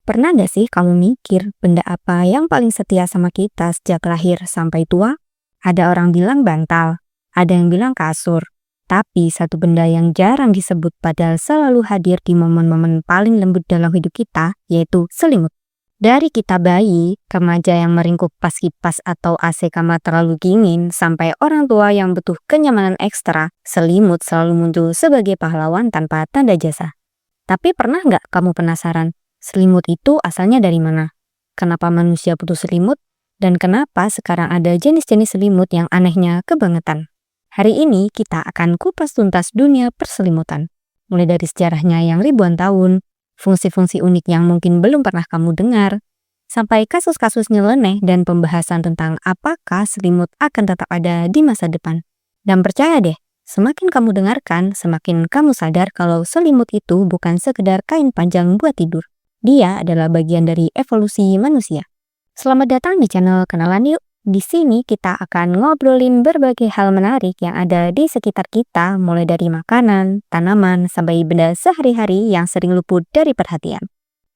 Pernah nggak sih kamu mikir benda apa yang paling setia sama kita sejak lahir sampai tua? Ada orang bilang bantal, ada yang bilang kasur. Tapi satu benda yang jarang disebut padahal selalu hadir di momen-momen paling lembut dalam hidup kita, yaitu selimut. Dari kita bayi, remaja yang meringkuk pas kipas atau AC kamar terlalu dingin, sampai orang tua yang butuh kenyamanan ekstra, selimut selalu muncul sebagai pahlawan tanpa tanda jasa. Tapi pernah nggak kamu penasaran? Selimut itu asalnya dari mana? Kenapa manusia butuh selimut? Dan kenapa sekarang ada jenis-jenis selimut yang anehnya kebangetan? Hari ini kita akan kupas tuntas dunia perselimutan. Mulai dari sejarahnya yang ribuan tahun, fungsi-fungsi unik yang mungkin belum pernah kamu dengar, sampai kasus-kasus nyeleneh dan pembahasan tentang apakah selimut akan tetap ada di masa depan. Dan percaya deh, semakin kamu dengarkan, semakin kamu sadar kalau selimut itu bukan sekedar kain panjang buat tidur. Dia adalah bagian dari evolusi manusia. Selamat datang di channel Kenalan Yuk. Di sini kita akan ngobrolin berbagai hal menarik yang ada di sekitar kita, mulai dari makanan, tanaman, sampai benda sehari-hari yang sering luput dari perhatian.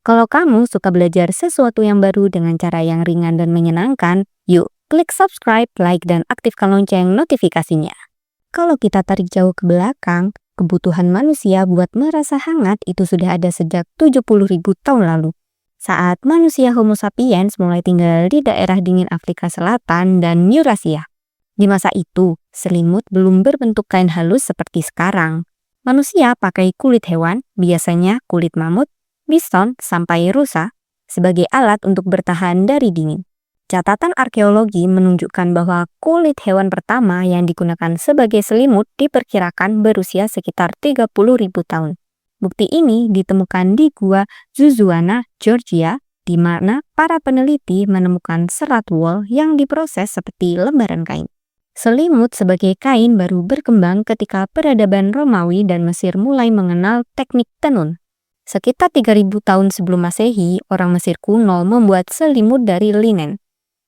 Kalau kamu suka belajar sesuatu yang baru dengan cara yang ringan dan menyenangkan, yuk klik subscribe, like, dan aktifkan lonceng notifikasinya. Kalau kita tarik jauh ke belakang, kebutuhan manusia buat merasa hangat itu sudah ada sejak 70.000 tahun lalu. Saat manusia Homo sapiens mulai tinggal di daerah dingin Afrika Selatan dan Eurasia. Di masa itu, selimut belum berbentuk kain halus seperti sekarang. Manusia pakai kulit hewan, biasanya kulit mamut, bison, sampai rusa, sebagai alat untuk bertahan dari dingin. Catatan arkeologi menunjukkan bahwa kulit hewan pertama yang digunakan sebagai selimut diperkirakan berusia sekitar 30.000 tahun. Bukti ini ditemukan di Gua Zuzuana, Georgia, di mana para peneliti menemukan serat wol yang diproses seperti lembaran kain. Selimut sebagai kain baru berkembang ketika peradaban Romawi dan Mesir mulai mengenal teknik tenun. Sekitar 3.000 tahun sebelum Masehi, orang Mesir kuno membuat selimut dari linen.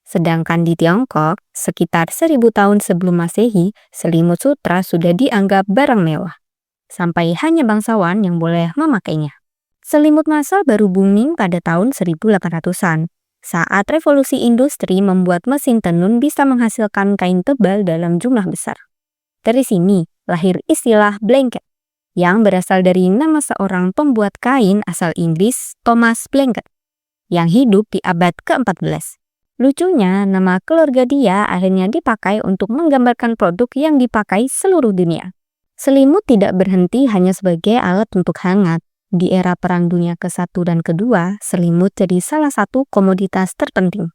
Sedangkan di Tiongkok, sekitar 1.000 tahun sebelum Masehi, selimut sutra sudah dianggap barang mewah. Sampai hanya bangsawan yang boleh memakainya. Selimut massal baru booming pada tahun 1800-an, saat revolusi industri membuat mesin tenun bisa menghasilkan kain tebal dalam jumlah besar. Dari sini lahir istilah blanket, yang berasal dari nama seorang pembuat kain asal Inggris, Thomas Blanket, yang hidup di abad ke-14. Lucunya, nama keluarga dia akhirnya dipakai untuk menggambarkan produk yang dipakai seluruh dunia. Selimut tidak berhenti hanya sebagai alat untuk hangat. Di era Perang Dunia ke-1 dan ke-2, selimut jadi salah satu komoditas terpenting.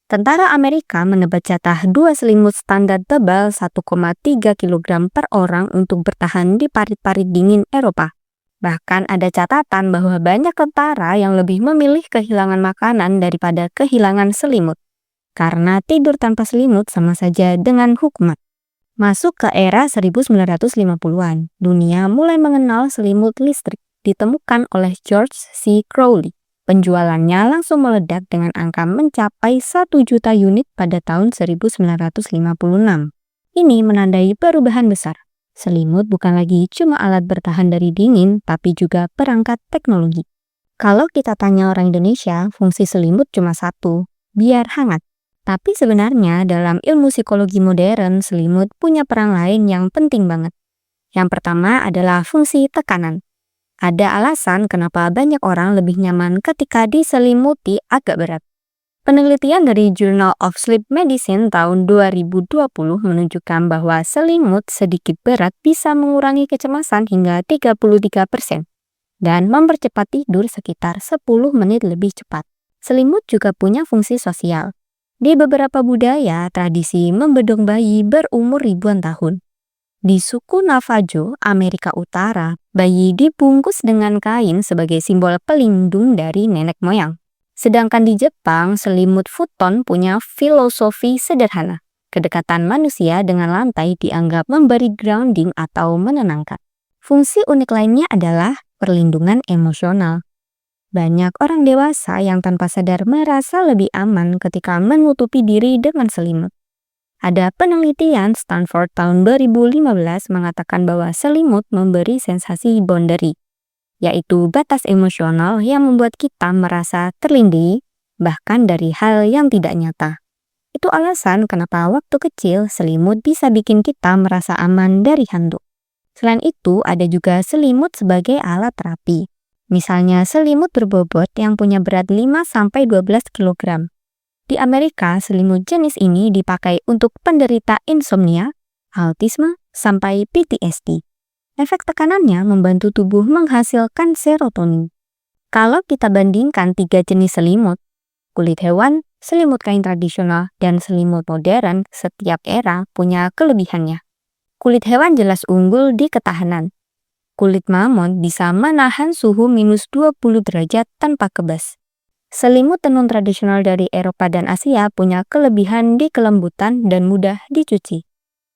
Tentara Amerika mendapat jatah 2 selimut standar tebal 1,3 kg per orang untuk bertahan di parit-parit dingin Eropa. Bahkan ada catatan bahwa banyak tentara yang lebih memilih kehilangan makanan daripada kehilangan selimut. Karena tidur tanpa selimut sama saja dengan hukuman. Masuk ke era 1950-an, dunia mulai mengenal selimut listrik, ditemukan oleh George C. Crowley. Penjualannya langsung meledak dengan angka mencapai 1 juta unit pada tahun 1956. Ini menandai perubahan besar. Selimut bukan lagi cuma alat bertahan dari dingin, tapi juga perangkat teknologi. Kalau kita tanya orang Indonesia, fungsi selimut cuma satu, biar hangat. Tapi sebenarnya dalam ilmu psikologi modern, selimut punya peran lain yang penting banget. Yang pertama adalah fungsi tekanan. Ada alasan kenapa banyak orang lebih nyaman ketika diselimuti agak berat. Penelitian dari Journal of Sleep Medicine tahun 2020 menunjukkan bahwa selimut sedikit berat bisa mengurangi kecemasan hingga 33% dan mempercepat tidur sekitar 10 menit lebih cepat. Selimut juga punya fungsi sosial. Di beberapa budaya, tradisi membedong bayi berumur ribuan tahun. Di suku Navajo, Amerika Utara, bayi dibungkus dengan kain sebagai simbol pelindung dari nenek moyang. Sedangkan di Jepang, selimut futon punya filosofi sederhana. Kedekatan manusia dengan lantai dianggap memberi grounding atau menenangkan. Fungsi unik lainnya adalah perlindungan emosional. Banyak orang dewasa yang tanpa sadar merasa lebih aman ketika menutupi diri dengan selimut. Ada penelitian Stanford tahun 2015 mengatakan bahwa selimut memberi sensasi boundary, yaitu batas emosional yang membuat kita merasa terlindungi, bahkan dari hal yang tidak nyata. Itu alasan kenapa waktu kecil selimut bisa bikin kita merasa aman dari hantu. Selain itu, ada juga selimut sebagai alat terapi. Misalnya selimut berbobot yang punya berat 5-12 kg. Di Amerika, selimut jenis ini dipakai untuk penderita insomnia, autisme, sampai PTSD. Efek tekanannya membantu tubuh menghasilkan serotonin. Kalau kita bandingkan 3 jenis selimut, kulit hewan, selimut kain tradisional, dan selimut modern, setiap era punya kelebihannya. Kulit hewan jelas unggul di ketahanan. Kulit mamut bisa menahan suhu minus 20 derajat tanpa kebas. Selimut tenun tradisional dari Eropa dan Asia punya kelebihan di kelembutan dan mudah dicuci.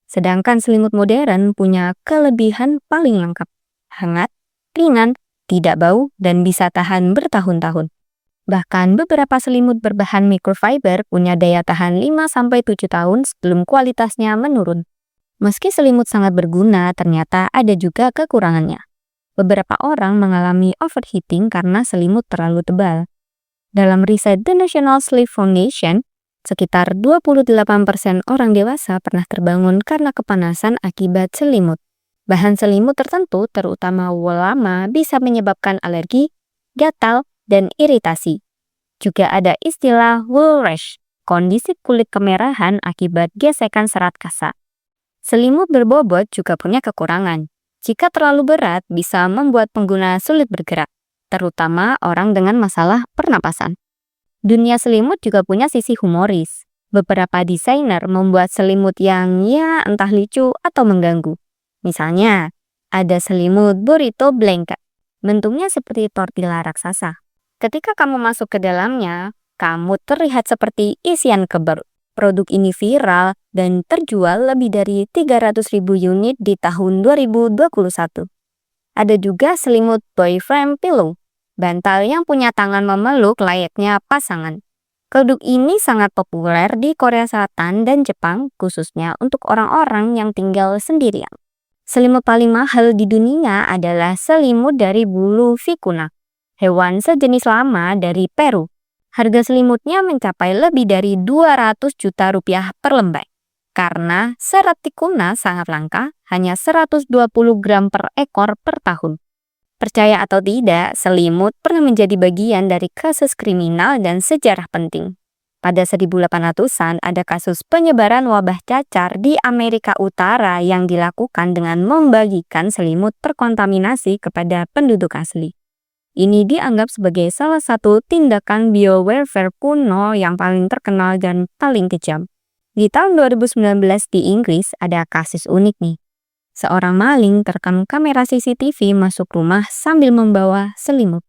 Sedangkan selimut modern punya kelebihan paling lengkap. Hangat, ringan, tidak bau, dan bisa tahan bertahun-tahun. Bahkan beberapa selimut berbahan microfiber punya daya tahan 5-7 tahun sebelum kualitasnya menurun. Meski selimut sangat berguna, ternyata ada juga kekurangannya. Beberapa orang mengalami overheating karena selimut terlalu tebal. Dalam riset The National Sleep Foundation, sekitar 28% orang dewasa pernah terbangun karena kepanasan akibat selimut. Bahan selimut tertentu, terutama wol lama, bisa menyebabkan alergi, gatal, dan iritasi. Juga ada istilah wool rash, kondisi kulit kemerahan akibat gesekan serat kasa. Selimut berbobot juga punya kekurangan. Jika terlalu berat, bisa membuat pengguna sulit bergerak, terutama orang dengan masalah pernapasan. Dunia selimut juga punya sisi humoris. Beberapa desainer membuat selimut yang entah lucu atau mengganggu. Misalnya, ada selimut burrito blanket. Bentuknya seperti tortilla raksasa. Ketika kamu masuk ke dalamnya, kamu terlihat seperti isian kebab. Produk ini viral dan terjual lebih dari 300.000 unit di tahun 2021. Ada juga selimut boyfriend pillow, bantal yang punya tangan memeluk layaknya pasangan. Produk ini sangat populer di Korea Selatan dan Jepang, khususnya untuk orang-orang yang tinggal sendirian. Selimut paling mahal di dunia adalah selimut dari bulu vicuna, hewan sejenis lama dari Peru. Harga selimutnya mencapai lebih dari 200 juta rupiah per lembar. Karena serat vicuna sangat langka, hanya 120 gram per ekor per tahun. Percaya atau tidak, selimut pernah menjadi bagian dari kasus kriminal dan sejarah penting. Pada 1800-an ada kasus penyebaran wabah cacar di Amerika Utara yang dilakukan dengan membagikan selimut terkontaminasi kepada penduduk asli. Ini dianggap sebagai salah satu tindakan biowarfare kuno yang paling terkenal dan paling kejam. Di tahun 2019 di Inggris ada kasus unik nih. Seorang maling terekam kamera CCTV masuk rumah sambil membawa selimut.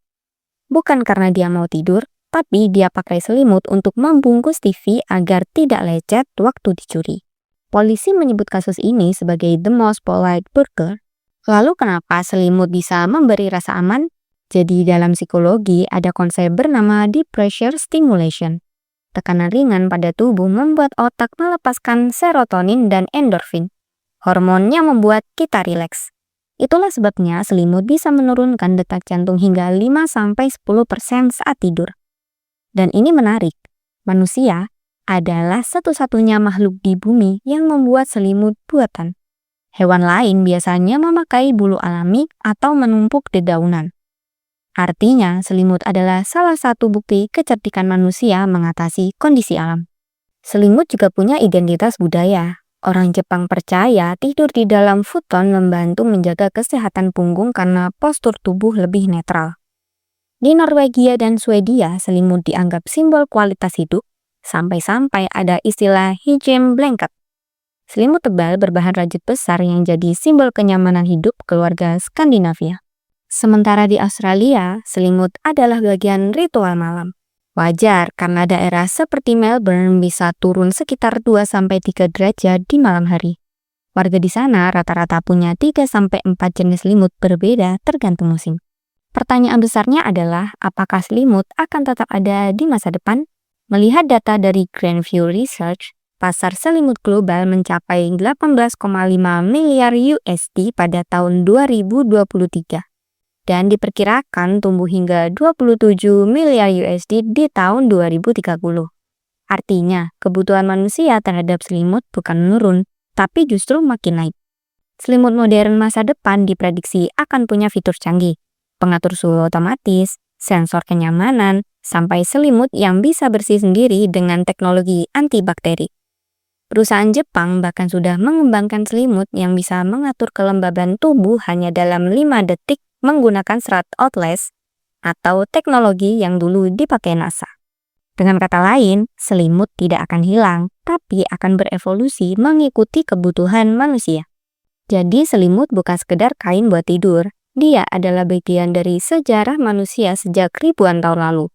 Bukan karena dia mau tidur, tapi dia pakai selimut untuk membungkus TV agar tidak lecet waktu dicuri. Polisi menyebut kasus ini sebagai the most polite burglar. Lalu kenapa selimut bisa memberi rasa aman? Jadi dalam psikologi ada konsep bernama deep pressure stimulation. Tekanan ringan pada tubuh membuat otak melepaskan serotonin dan endorfin. Hormon yang membuat kita rileks. Itulah sebabnya selimut bisa menurunkan detak jantung hingga 5-10% saat tidur. Dan ini menarik, manusia adalah satu-satunya makhluk di bumi yang membuat selimut buatan. Hewan lain biasanya memakai bulu alami atau menumpuk dedaunan. Artinya, selimut adalah salah satu bukti kecerdikan manusia mengatasi kondisi alam. Selimut juga punya identitas budaya. Orang Jepang percaya tidur di dalam futon membantu menjaga kesehatan punggung karena postur tubuh lebih netral. Di Norwegia dan Swedia, selimut dianggap simbol kualitas hidup, sampai-sampai ada istilah hygiene blanket. Selimut tebal berbahan rajut besar yang jadi simbol kenyamanan hidup keluarga Skandinavia. Sementara di Australia, selimut adalah bagian ritual malam. Wajar karena daerah seperti Melbourne bisa turun sekitar 2-3 derajat di malam hari. Warga di sana rata-rata punya 3-4 jenis selimut berbeda tergantung musim. Pertanyaan besarnya adalah, apakah selimut akan tetap ada di masa depan? Melihat data dari Grandview Research, pasar selimut global mencapai 18,5 miliar USD pada tahun 2023. dan diperkirakan tumbuh hingga 27 miliar USD di tahun 2030. Artinya, kebutuhan manusia terhadap selimut bukan menurun, tapi justru makin naik. Selimut modern masa depan diprediksi akan punya fitur canggih, pengatur suhu otomatis, sensor kenyamanan, sampai selimut yang bisa bersih sendiri dengan teknologi antibakteri. Perusahaan Jepang bahkan sudah mengembangkan selimut yang bisa mengatur kelembaban tubuh hanya dalam 5 detik menggunakan serat outless atau teknologi yang dulu dipakai NASA. Dengan kata lain, selimut tidak akan hilang, tapi akan berevolusi mengikuti kebutuhan manusia. Jadi selimut bukan sekedar kain buat tidur, dia adalah bagian dari sejarah manusia sejak ribuan tahun lalu.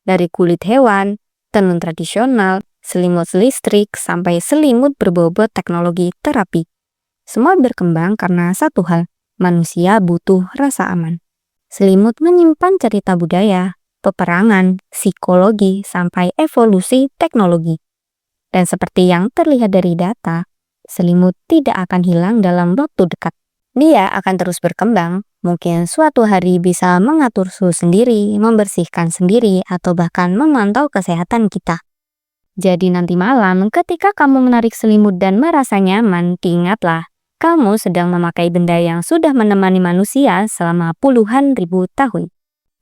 Dari kulit hewan, tenun tradisional, selimut listrik, sampai selimut berbobot teknologi terapi. Semua berkembang karena satu hal, manusia butuh rasa aman. Selimut menyimpan cerita budaya, peperangan, psikologi, sampai evolusi teknologi. Dan seperti yang terlihat dari data, selimut tidak akan hilang dalam waktu dekat. Dia akan terus berkembang, mungkin suatu hari bisa mengatur suhu sendiri, membersihkan sendiri, atau bahkan memantau kesehatan kita. Jadi nanti malam ketika kamu menarik selimut dan merasa nyaman, ingatlah, kamu sedang memakai benda yang sudah menemani manusia selama puluhan ribu tahun.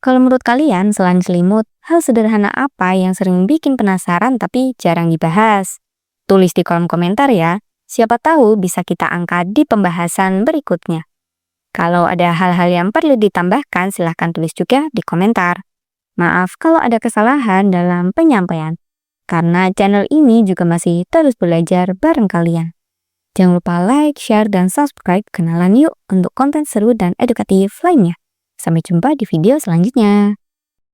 Kalau menurut kalian, selain selimut, hal sederhana apa yang sering bikin penasaran tapi jarang dibahas? Tulis di kolom komentar ya, siapa tahu bisa kita angkat di pembahasan berikutnya. Kalau ada hal-hal yang perlu ditambahkan, silahkan tulis juga di komentar. Maaf kalau ada kesalahan dalam penyampaian. Karena channel ini juga masih terus belajar bareng kalian. Jangan lupa like, share, dan subscribe. Kenalan yuk untuk konten seru dan edukatif lainnya. Sampai jumpa di video selanjutnya.